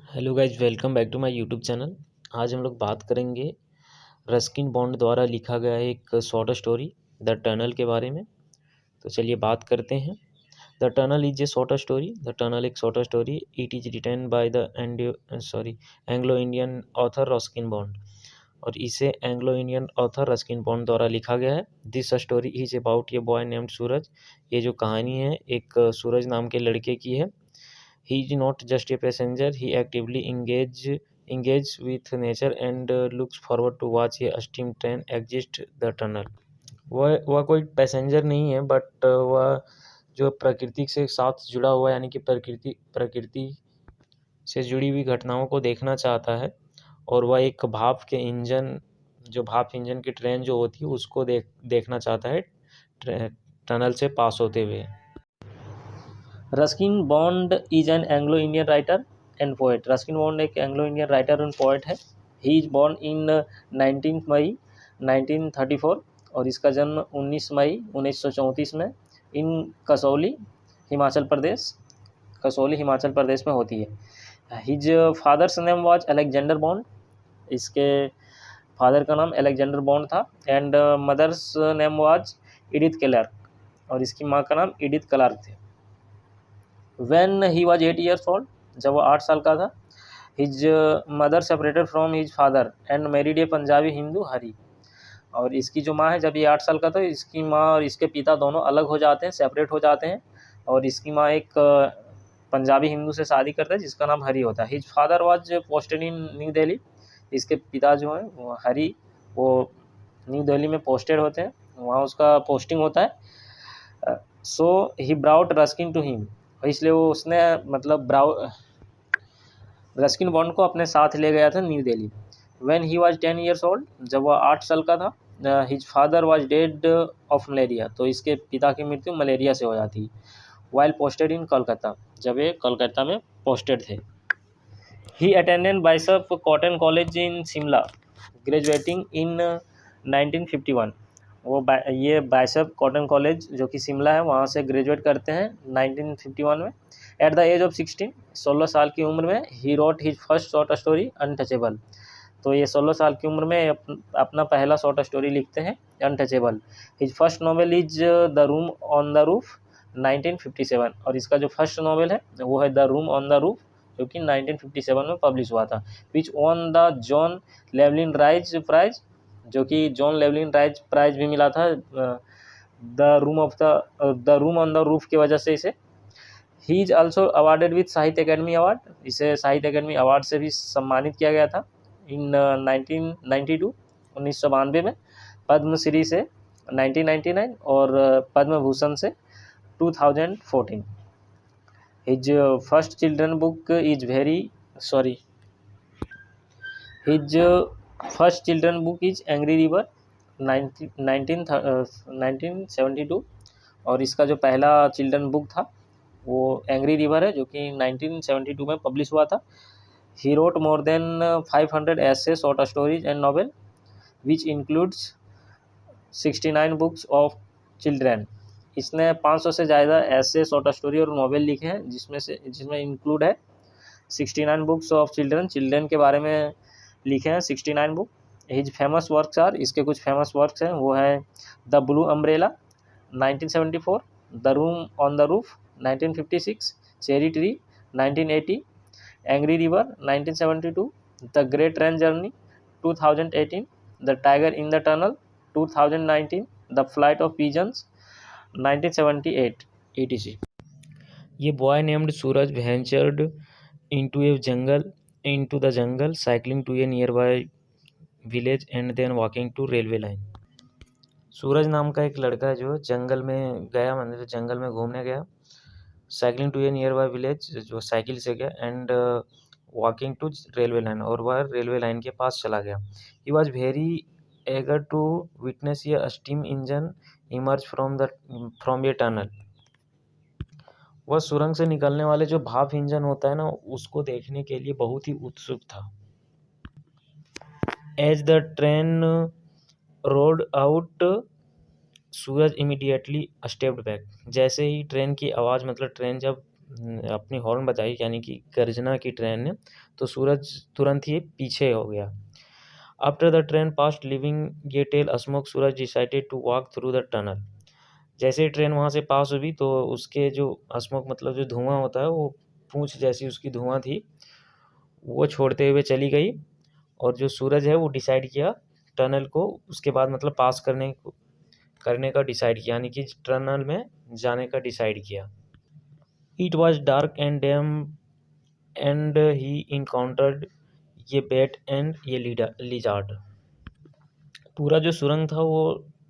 Hello guys, welcome back to my YouTube channel. आज हम लोग बात करेंगे रस्किन बॉन्ड द्वारा लिखा गया एक शॉर्ट स्टोरी द टनल के बारे में। तो चलिए बात करते हैं। The tunnel is a short story. The tunnel एक short story. It is written by the Anglo Indian author Ruskin Bond, और इसे Anglo Indian author Ruskin Bond द्वारा लिखा गया है। This story is about a boy named Suraj. ये जो कहानी है एक सूरज नाम के लड़के की है। He is not just a passenger, he actively engage with nature and looks forward to watch a steam train exit the tunnel। वह कोई पैसेंजर नहीं है, बट वह जो प्रकृति से साथ जुड़ा हुआ है, यानी कि प्रकृति से जुड़ी हुई घटनाओं को देखना चाहता है। और वह एक भाप इंजन की ट्रेन जो होती है उसको देखना चाहता है टनल से पास होते हुए। Ruskin Bond is an Anglo Indian writer and poet. Ruskin Bond एक Anglo Indian writer and poet है। ही इज बॉर्न इन 19 मई 1934 और इसका जन्म 19 मई 1934 में इन कसौली हिमाचल प्रदेश में होती है। His father's name was Alexander Bond. इसके फादर का नाम अलेक्जेंडर बॉन्ड था। And mother's name was Edith Clark और इसकी माँ का नाम एडिथ क्लार्क थे। When he was 8 years old, जब वो 8 साल का था, his mother separated from his father and married a Punjabi Hindu हरी। और इसकी जो माँ है, जब ये 8 साल का था, इसकी माँ और इसके पिता दोनों अलग हो जाते हैं, सेपरेट हो जाते हैं। और इसकी माँ एक पंजाबी हिंदू से शादी करता है जिसका नाम हरी होता है। His father was posted in new Delhi. इसके पिता जो हैं वो हरी, वो न्यू दिल्ली में पोस्टेड होते हैं, वहाँ उसका पोस्टिंग होता है। सो ही ब्राउट रस्किन टू हिम, इसलिए वो उसने रस्किन बॉन्ड को अपने साथ ले गया था new Delhi. When he was 10 years old, जब वह 8 साल का था, his father was dead of malaria, तो इसके पिता की मृत्यु मलेरिया से हो जाती है। वाइल पोस्टेड इन कोलकाता, जब ये कोलकाता में पोस्टेड थे। He attended Bishop Cotton College in Shimla, graduating in 1951। ये बाइशप कॉटन कॉलेज जो कि शिमला है, वहाँ से ग्रेजुएट करते हैं 1951 में। एट द एज ऑफ 16 साल की उम्र में he wrote his first short story untouchable. तो ये 16 साल की उम्र में अपना पहला शॉर्ट स्टोरी लिखते हैं, untouchable. His first novel is the room on the roof 1957, और इसका जो फर्स्ट नॉवेल है वो है the room on the roof, जो कि 1957 में पब्लिश हुआ था। Which on the John Llewellyn Rhys prize, जो कि जॉन लेवलिन राइज प्राइज भी मिला था the room on the roof की वजह से इसे। He is also awarded with Sahitya Akademi award, इसे साहित्य अकेडमी अवार्ड से भी सम्मानित किया गया था इन 1992 में। पद्मश्री से 1999 और पद्म भूषण से 2014। His first children book is angry river 1972, और इसका जो पहला चिल्ड्रन बुक था वो एंग्री रिवर है, जो कि 1972 में पब्लिश हुआ था। ही रोट मोर देन 500 ऐसे short stories and novel which includes 69 books of children. इसने 500 से ज़्यादा ऐसे शॉर्ट स्टोरी और नॉवेल लिखे हैं, जिसमें इंक्लूड है 69 बुक्स ऑफ चिल्ड्रन के बारे में लिखे हैं 69 book. His famous works are, इसके कुछ फेमस वर्क्स हैं, वो है the blue umbrella 1974, the room on the roof 1956, cherry tree 1980, angry river 1972, the great train journey 2018, the tiger in the tunnel 2019, the flight of pigeons 1978 etc। ये boy named Suraj ventured into the jungle, cycling to a nearby village and then walking to railway line। सूरज नाम का एक लड़का जो जंगल में गया, मतलब जंगल में घूमने गया, cycling to a nearby village, जो साइकिल से गया, and walking to railway line, और वह रेलवे लाइन के पास चला गया। He was very eager to witness a steam engine emerge from a tunnel. वह सुरंग से निकलने वाले जो भाप इंजन होता है ना, उसको देखने के लिए बहुत ही उत्सुक था। As the train rode out, Suraj immediately stepped back. जैसे ही ट्रेन की आवाज़, मतलब ट्रेन जब अपनी हॉर्न बजाई, यानी कि गर्जना की ट्रेन ने, तो सूरज तुरंत ही पीछे हो गया। After the train passed leaving ये tail smoke, Suraj decided to walk through the tunnel. जैसे ही ट्रेन वहाँ से पास हुई तो उसके जो स्मोक मतलब जो धुआं होता है, वो पूंछ जैसी उसकी धुआं थी, वो छोड़ते हुए चली गई। और जो सूरज है वो डिसाइड किया टनल को उसके बाद मतलब पास करने का डिसाइड किया, यानी कि टनल में जाने का डिसाइड किया। It was dark and dam and he encountered ये बैट एंड ये लिजार्ड। पूरा जो सुरंग था वो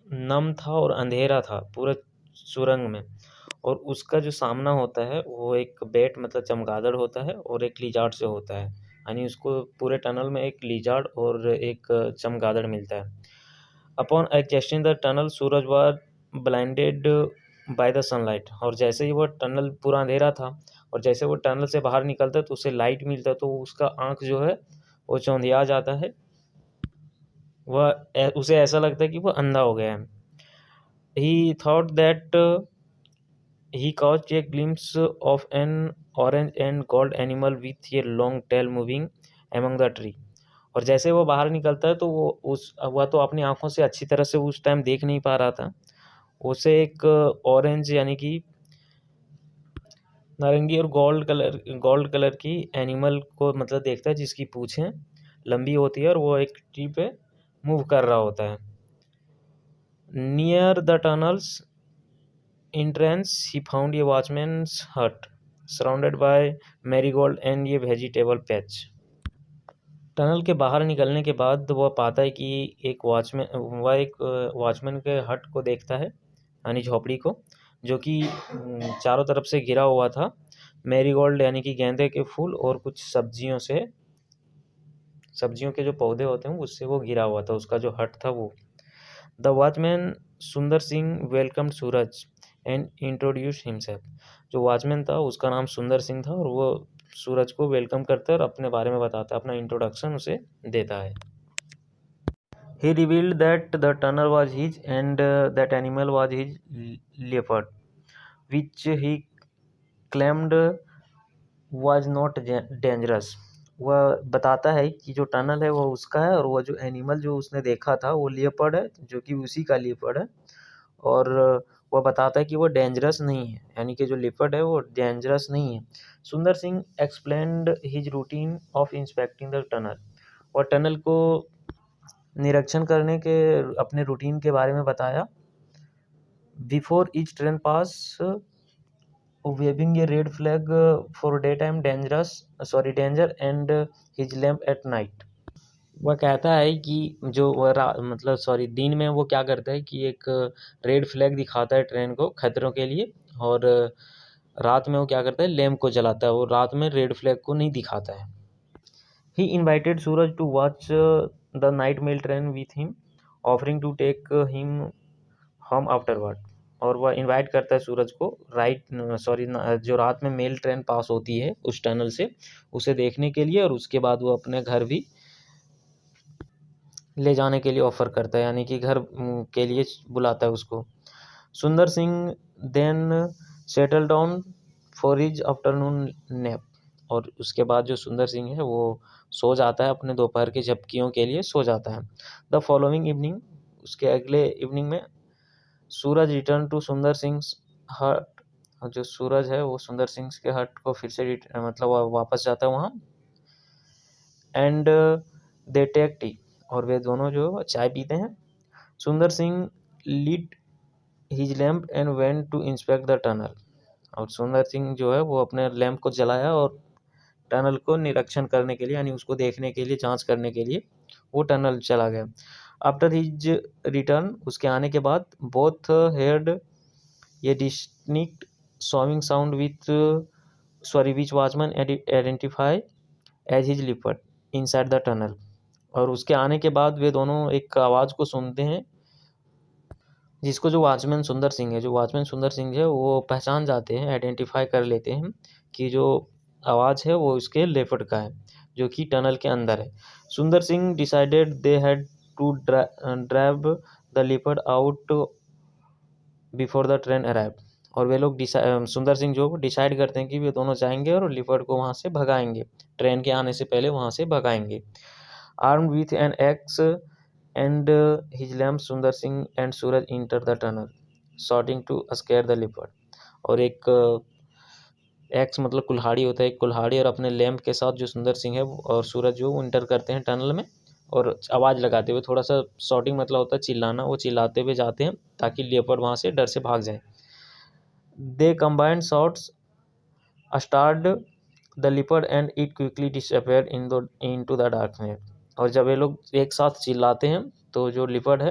नम था और अंधेरा था पूरा सुरंग में, और उसका जो सामना होता है वो एक बैट मतलब चमगादड़ होता है और एक लिजार्ड से होता है, यानी उसको पूरे टनल में एक लिजार्ड और एक चमगादड़ मिलता है। Upon existing the tunnel Suraj was blinded by the sunlight, और जैसे ही वो टनल पूरा अंधेरा था और जैसे वो टनल से बाहर निकलता है तो उसे लाइट मिलता है, तो उसका आँख जो है वो चौंधिया जाता है, उसे ऐसा लगता है कि वो अंधा हो गया है। ही thought that he caught a glimpse of an orange and gold animal with a long tail moving among the tree। और जैसे वो बाहर निकलता है तो वह तो अपनी आंखों से अच्छी तरह से उस टाइम देख नहीं पा रहा था, उसे एक ऑरेंज यानी कि नारंगी और गोल्ड कलर की एनिमल को मतलब देखता है, जिसकी पूंछें लंबी होती है और वो एक ट्री पे मूव कर रहा होता है। Near the tunnels entrance he found a watchman's hut surrounded by marigold and a vegetable patch। Tunnel के बाहर निकलने के बाद वह पाता है कि एक वॉचमैन के हट को देखता है, यानी झोपड़ी को, जो कि चारों तरफ से घिरा हुआ था मैरीगोल्ड यानी कि गेंदे के फूल और कुछ सब्जियों के जो पौधे होते हैं उससे वो घिरा हुआ था, उसका जो हट था वो। द वॉचमैन सुंदर Singh welcomed Suraj and introduce himself. जो वॉचमैन था उसका नाम सुंदर सिंह था और वो सूरज को वेलकम करता है और अपने बारे में बताता है, अपना इंट्रोडक्शन उसे देता है। He revealed that the tunnel was his and that animal was his leopard, which he claimed was not dangerous। वह बताता है कि जो टनल है वो उसका है और वह जो एनिमल जो उसने देखा था वो लियोपर्ड है, जो कि उसी का लियोपर्ड है, और वह बताता है कि वो डेंजरस नहीं है, यानी कि जो लियोपर्ड है वो डेंजरस नहीं है। Sundar Singh explained his routine of inspecting the tunnel, और टनल को निरीक्षण करने के अपने रूटीन के बारे में बताया। Before each train pass waving a red flag for daytime danger and his lamp at night। वह कहता है कि जो मतलब दिन में वो क्या करता है कि एक रेड फ्लैग दिखाता है ट्रेन को खतरों के लिए, और रात में वो क्या करता है लैम्प को जलाता है, वो रात में रेड फ्लैग को नहीं दिखाता है। He invited Suraj to watch the night mail train with him offering to take him home afterward. और वह इनवाइट करता है सूरज को जो रात में मेल ट्रेन पास होती है उस टनल से उसे देखने के लिए, और उसके बाद वो अपने घर भी ले जाने के लिए ऑफर करता है, यानी कि घर के लिए बुलाता है उसको। Sundar Singh then settle down for his afternoon nap, और उसके बाद जो सुंदर सिंह है वो सो जाता है, अपने दोपहर की झपकियों के लिए सो जाता है। द फॉलोइंग इवनिंग, उसके अगले इवनिंग में सूरज रिटर्न टू सुंदर सिंह हट, जो सूरज है वो सुंदर सिंह के हट को फिर से मतलब वापस जाता है वहाँ। एंड दे टेक टी, और वे दोनों जो चाय पीते हैं। Sundar Singh lead his lamp and went to inspect the tunnel, और सुंदर सिंह जो है वो अपने लैम्प को जलाया और टनल को निरीक्षण करने के लिए, यानी उसको देखने के लिए, जांच करने के लिए वो टनल चला गया। आफ्टर हिज रिटर्न, उसके आने के बाद, बोथ हेयर्ड ये distinct sawing sound which watchman identify as his leopard inside the tunnel. और उसके आने के बाद वे दोनों एक आवाज़ को सुनते हैं जिसको जो वॉचमैन सुंदर सिंह है वो पहचान जाते हैं, आइडेंटिफाई कर लेते हैं कि जो आवाज़ है वो उसके लेपर्ड का है जो कि टनल के अंदर है। Sundar Singh decided they had to drive the leopard out before the train arrive, और वे लोग सुंदर सिंह जो डिसाइड करते हैं कि वे दोनों जाएंगे और लिपर्ड को वहाँ से भगाएंगे, ट्रेन के आने से पहले वहाँ से भगाएंगे। Armed with an axe and his lamp, Sundar Singh and Suraj enter the tunnel shouting to scare the leopard. और एक एक्स मतलब कुल्हाड़ी होता है, एक कुल्हाड़ी और अपने लैम्प के साथ जो सुंदर सिंह है और सूरज जो वो इंटर करते हैं टनल में, और आवाज़ लगाते हुए, थोड़ा सा शॉटिंग मतलब होता है चिल्लाना, वो चिल्लाते हुए जाते हैं ताकि लेपर्ड वहाँ से डर से भाग जाए। They combined shouts startled the leopard and it quickly disappear into the darkness. और जब ये लोग एक साथ चिल्लाते हैं तो जो लिपर्ड है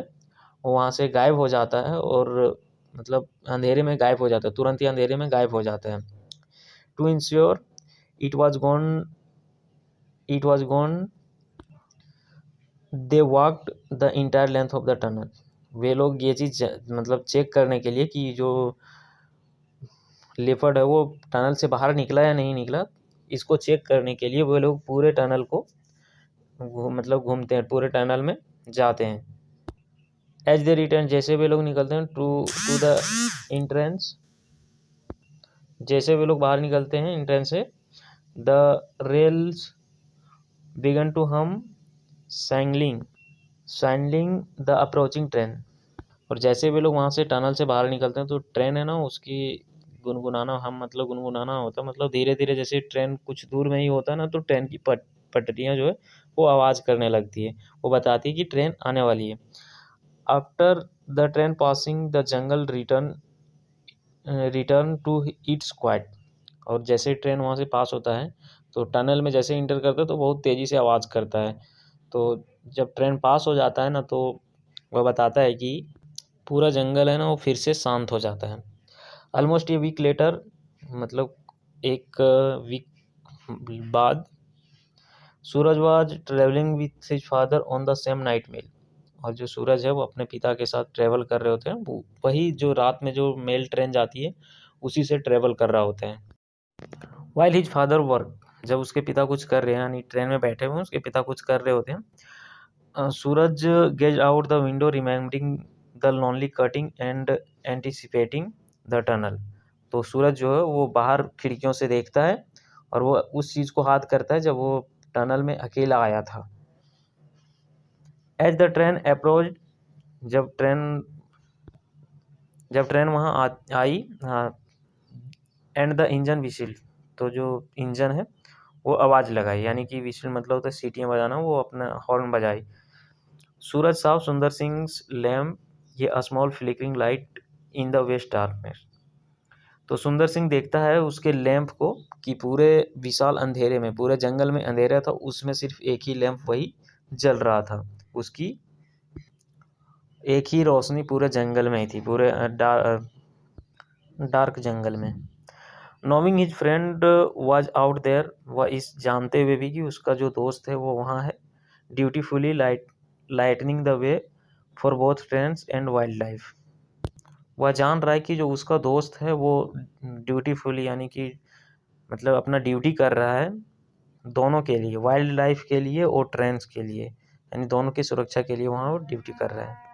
वो वहाँ से गायब हो जाता है, और मतलब अंधेरे में गायब हो जाता है, तुरंत ही अंधेरे में गायब हो जाता है। To ensure it was gone they walked the entire length of the tunnel. वे लोग ये चीज़ मतलब चेक करने के लिए कि जो लेपर्ड है वो टनल से बाहर निकला या नहीं निकला, इसको चेक करने के लिए वे लोग पूरे टनल को मतलब घूमते हैं, पूरे टनल में जाते हैं। एज दे रिटर्न, जैसे वे लोग निकलते हैं टू द इंट्रेंस, जैसे वे लोग बाहर निकलते हैं इंट्रेंस से, द रेल्स बिगन टू हम सैंगलिंग द अप्रोचिंग ट्रेन। और जैसे वे लोग वहाँ से टनल से बाहर निकलते हैं तो ट्रेन है ना उसकी गुनगुनाना, हम मतलब गुनगुनाना होता है, मतलब धीरे धीरे, जैसे ट्रेन कुछ दूर में ही होता है ना तो ट्रेन की पटरियाँ जो है वो आवाज़ करने लगती है, वो बताती है कि ट्रेन आने वाली है। After the train passing the jungle return to its quiet. और जैसे ट्रेन वहाँ से पास होता है तो टनल में जैसे इंटर करता है तो बहुत तेज़ी से आवाज़ करता है। तो जब ट्रेन पास हो जाता है ना तो वह बताता है कि पूरा जंगल है ना वो फिर से शांत हो जाता है। ऑलमोस्ट ए वीक लेटर, मतलब एक वीक बाद, Suraj was travelling with his father on the same night mail. और जो सूरज है वो अपने पिता के साथ ट्रेवल कर रहे होते हैं, वो वही जो रात में जो मेल ट्रेन जाती है उसी से ट्रेवल कर रहा होते हैं। वाइल हिज फादर वर्क, जब उसके पिता कुछ कर रहे हैं, यानी ट्रेन में बैठे हुए उसके पिता कुछ कर रहे होते हैं, Suraj gaze out the window remembering the lonely cutting and anticipating the tunnel. तो सूरज जो है वो बाहर खिड़कियों से देखता है और वो उस चीज़ को याद करता है जब वो टनल में अकेला आया था। एज द ट्रेन अप्रोच, जब ट्रेन वहाँ आई, एंड द इंजन विसिल, तो जो इंजन है वो आवाज़ लगाई, यानी कि विसिल मतलब होता है सीटियाँ बजाना, वो अपना हॉर्न बजाई। सूरज साहब सुंदर सिंह लैम्प ये small flickering light in the vast darkness. तो सुंदर सिंह देखता है उसके लैंप को कि पूरे विशाल अंधेरे में, पूरे जंगल में अंधेरा था, उसमें सिर्फ एक ही लैंप वही जल रहा था, उसकी एक ही रोशनी पूरे जंगल में ही थी, पूरे डार्क जंगल में। Knowing his friend was out there, वह इस जानते हुए भी कि उसका जो दोस्त है वो वहाँ है, dutifully lighting the way for both trains and wildlife. वह जान रहा है कि जो उसका दोस्त है वो ड्यूटीफुली, यानी कि मतलब अपना ड्यूटी कर रहा है दोनों के लिए, वाइल्ड लाइफ के लिए और ट्रेन्स के लिए, यानी दोनों की सुरक्षा के लिए वहाँ वो ड्यूटी कर रहा है।